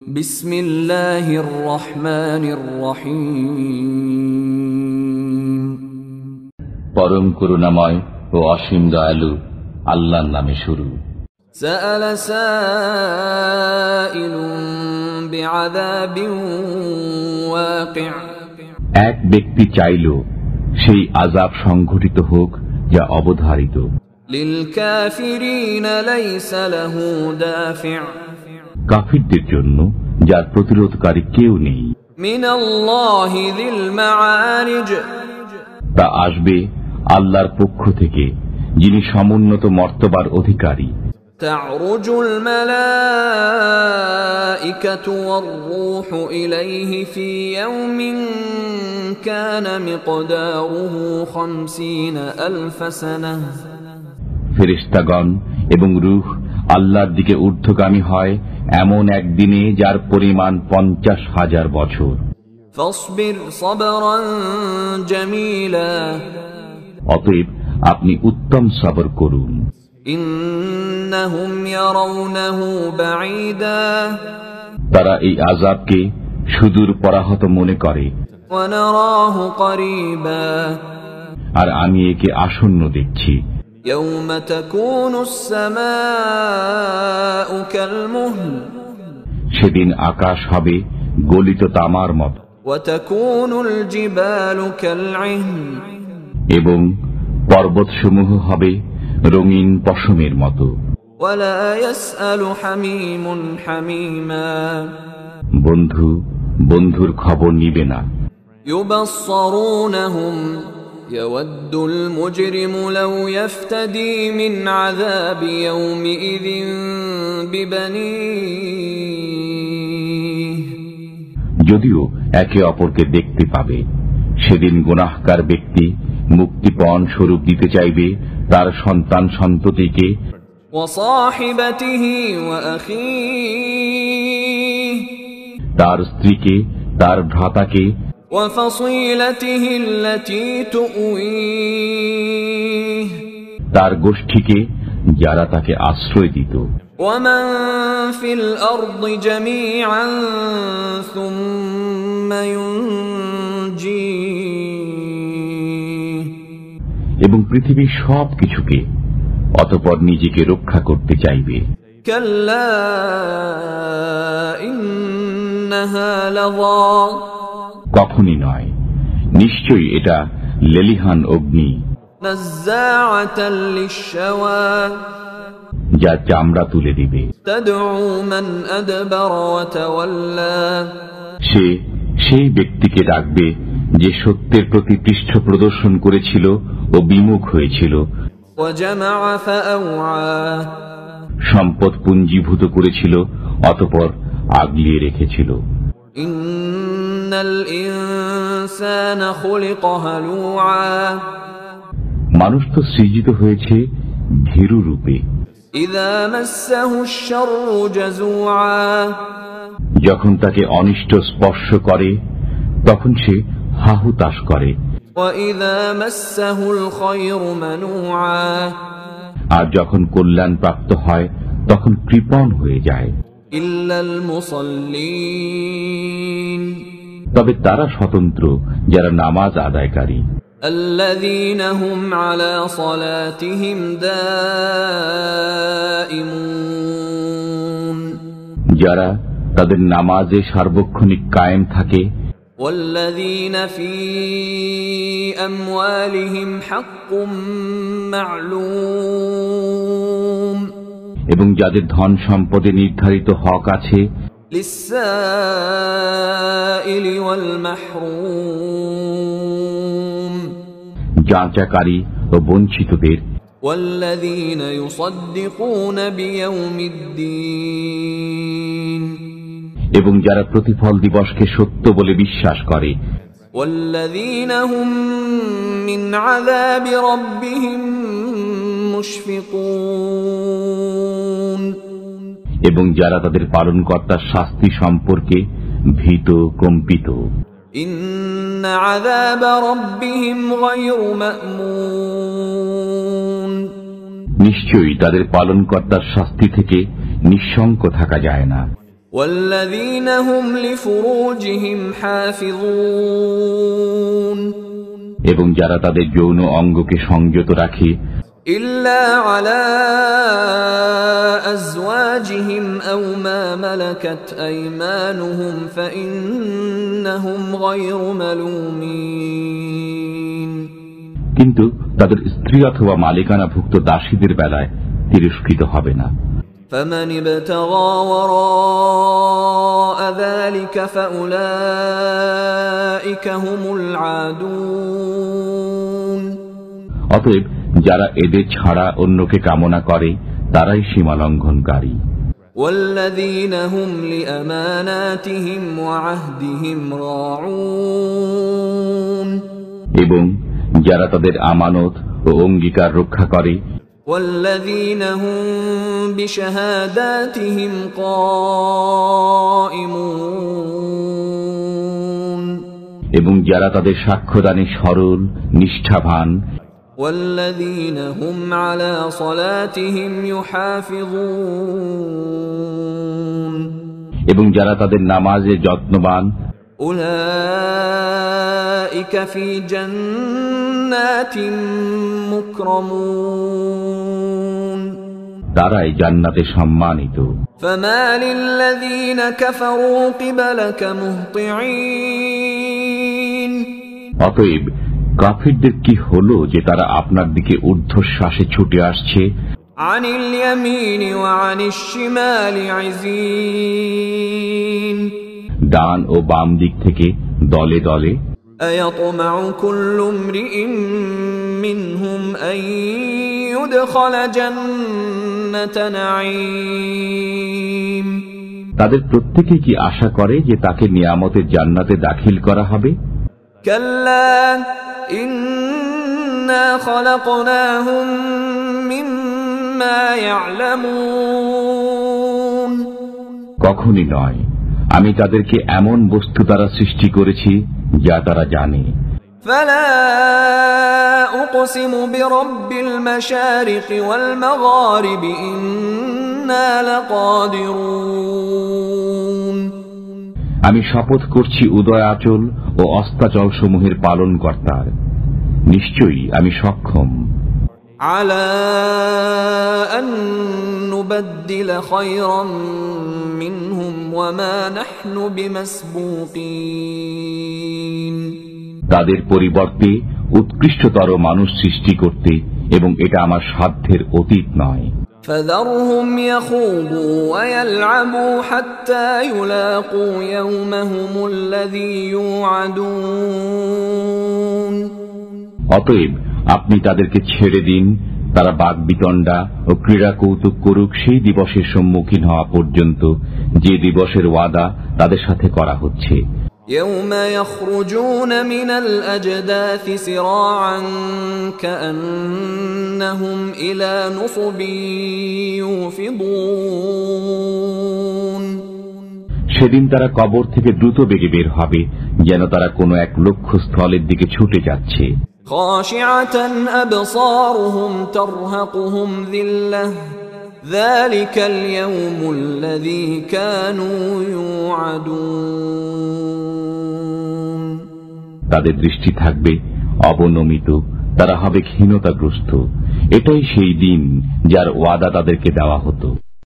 বিসমিল্লাহির রহমানির রহিম। পরম করুণাময় ও অসীম দয়ালু আল্লাহর নামে শুরু। সাআলা সাইলুন বিআযাবিন ওয়াকি'। এক ব্যক্তি চাইল সেই আযাব সংঘটিত হোক যা অবধারিত। লিল কাফিরিনা লাইসা লাহু দাফি'। কাফিরদের জন্য যার প্রতিরোধকারী কেউ নেই। মিনাল্লাহি যিল মাআরিজ। তা আসবে আল্লাহর পক্ষ থেকে, যিনি সমুন্নত মর্তবার অধিকারী। তা'রুজুল মালাইকাতু ওয়ার-রূহু ইলাইহি ফি ইয়াওমিন কানা মিকদারুহু ৫০,০০০ সানাহ। ফেরেশতাগণ এবং রূহ আল্লাহর দিকে ঊর্ধ্বগামী হয় এমন একদিনে যার পরিমাণ ৫০,০০০ বছর। ফাসবির সাবরান জামিলা। অতএব আপনি উত্তম সবর করুন। ইন্নাহুম ইয়ারাউনাহু বাঈদা। তারা এই আযাবকে সুদূর পরাহত মনে করে, ওয়া নারাহু করিবা। আর আমি একে আসন্ন দেখছি। ইয়াওমা তাকুনুস সামাউ কালমুহল। সেদিন আকাশ হবে গলিত তামার মতো, ওয়া তাকুনুল জিবালু কালইহন। এবং পর্বতসমূহ হবে রঙিন পশমের মতো। ওয়ালা ইয়াসআলু হামীমুন হামীমা। বন্ধু বন্ধুর খবর নিবে না। ইউবাসসিরুনহুম ইয়াওয়াদ্দুল মুজরিমু লাউ ইফতাদি মিন আযাবি ইয়াওমিইযিন বিবানিহি। যদিও একে অপরকে দেখতে পাবে, সেদিন গুনাহগার ব্যক্তি মুক্তিপণ স্বরূপ দিতে চাইবে তার সন্তান সন্ততিকে, ওয়া সাহিবাতিহি ওয়া আখিহি। তার স্ত্রীকে, তার ভ্রাতাকে, ওয়া ফাসিলাতিহি আল্লাতী তুউইহি। তার গোষ্ঠীকে যারা তাকে আশ্রয় দিত। ওয়া মান ফিল আরদি জামিআন সুম্মা ইউনজিহি। এবং পৃথিবীর সব কিছুকে, অতঃপর নিজেকে রক্ষা করতে চাইবে। কাল্লা ইন্নাহা লাযা। কখনই নয়, নিশ্চয়ই এটা লেলিহান অগ্নি, নাজ্জাআতাল লিশ-শাওয়া। যা চামড়া তুলে দিবে। তাদউ মান আদবারা ওয়া তাওয়াল্লা। সে সেই ব্যক্তিকে ডাকবে যে সত্যের প্রতি পৃষ্ঠ প্রদর্শন করেছিল ও বিমুখ হয়েছিল। ওয়া জামাআ ফাআওয়া। সম্পদ পুঞ্জীভূত করেছিল, অতঃপর আগলিয়ে রেখেছিল। ইন্নাল ইনসানা খুলিকা হালুআ। মানুষ তো সৃজিত হয়েছে ভীরু রূপে। ইযা মাসসাহুশ শাররু জাযুআ। যখন তাকে অনিষ্ট স্পর্শ করে তখন সে হাহুতাশ করে। ওয়া ইযা মাসসাহুল খায়রু মানুআ। আর যখন কল্যাণ প্রাপ্ত হয় তখন কৃপণ হয়ে যায়। ইল্লাল মুসাল্লিন। তবে তারা স্বতন্ত্র যারা নামাজ আদায়কারী। আল্লাযীনা হুম আলা সালাতিহিম দাঈমুন। যারা তাদের নামাজে সার্বক্ষণিক কায়েম থাকে। ওয়াল্লাযীনা ফী আমওয়ালিহিম হাক্কুম মা'লুম। এবং যাদের ধন সম্পদে নির্ধারিত হক আছে। লিস-সাইলি ওয়াল মাহরুম। যাচাকারী ও বঞ্চিতদের। ওয়াল্লাযীনা ইউসাদ্দিকুনা বিয়াউমিদ্দিন। এবং যারা প্রতিফল দিবসকে সত্য বলে বিশ্বাস করে। ওয়াল্লাযীনা হুম মিন আযাবি রাব্বিহিম মুশফিকুন। এবং যারা তাদের পালনকর্তার শাস্তি সম্পর্কে ভীত কম্পিত। ইন্না আযাবা রাব্বিহিম গায়রু মা'মুন। নিশ্চয়ই তাদের পালনকর্তার শাস্তি থেকে নিঃশঙ্ক থাকা যায় না। والذين هم لفروجهم حافظون এবং যারা তাদের যৌন অঙ্গকে সংযত রাখে إلا على أزواجهم أو ما ملكت أيمانهم فإنهم غير ملومين কিন্তু তাদের স্ত্রী অথবা মালিকানাভুক্ত দাসীদের বেলায় তিরস্কৃত হবে না। فمن ابتغى وراء ذلك فأولئك هم العادون অতএব যারা এদের ছাড়া অন্যকে কামনা করে তারাই সীমালঙ্ঘনকারী। والذين هم لأماناتهم وعهدهم راعون এবং যারা তাদের আমানত ও অঙ্গীকার রক্ষা করে والذين هم بشهاداتهم قائمون এবং যারা তাদের সাক্ষ্যদানে সরল নিষ্ঠাবান والذين هم على صلاتهم يحافظون এবং যারা তাদের নামাজে যত্নবান أولئك في جنات مكرمون তারাই জান্নাতে সম্মানিত। فما للذين كفروا قبلك مهطعين অতএব কাফিরদের কি হলো যে তারা আপনার দিকে ঊর্ধ্বশ্বাসে ছুটে আসছে? عن اليمين وعن الشمال عزين ডান ও বাম দিক থেকে দলে দলে أيطمع كل امرئ منهم أن يدخل جنة نعيم তাদের প্রত্যেকে কি আশা করে যে তাকে নিয়ামতের জান্নাতে দাখিল করা হবে? كلا إنا خلقناهم مما يعلمون কখনই নয়, আমি তাদেরকে এমন বস্তু দ্বারা সৃষ্টি করেছি যা তারা জানে। فلا أقسم برب المشارق والمغارب إنا لقادرون আমি শপথ করছি উদয়াচল ও অস্তাচল সমূহের পালন কর্তার, নিশ্চয়ই আমি সক্ষম। على أن نبدل خيرا منهم وما نحن بمسبوقين তাদের পরিবর্তে উৎকৃষ্টতর মানুষ সৃষ্টি করতে, এবং এটা আমার সাধ্যের অতীত নয়। فذرهم يخوضوا ويلعبوا حتى يلاقوا يومهم الذي يوعدون অতএব আপনি তাদেরকে ছেড়ে দিন, তারা বাগবিতণ্ডা ও ক্রীড়া কৌতুক করুক সেই দিবসের সম্মুখীন হওয়া পর্যন্ত যে দিবসের ওয়াদা তাদের সাথে করা হচ্ছে। يوم يخرجون من الأجداث سراعا كأنهم إلى نصب يوفضون সেদিন তারা কবর থেকে দ্রুত বেগে বের হবে, যেন তারা কোনো এক লক্ষ্যস্থলের দিকে ছুটে যাচ্ছে। خاشعة أبصارهم ترهقهم ذلة ذلك اليوم الذي كانوا يوعدون তাদের দৃষ্টি থাকবে অবনমিত, তারা হবে ক্ষীণতাগ্রস্ত। এটাই সেই দিন যার ওয়াদা তাদেরকে দেওয়া হতো।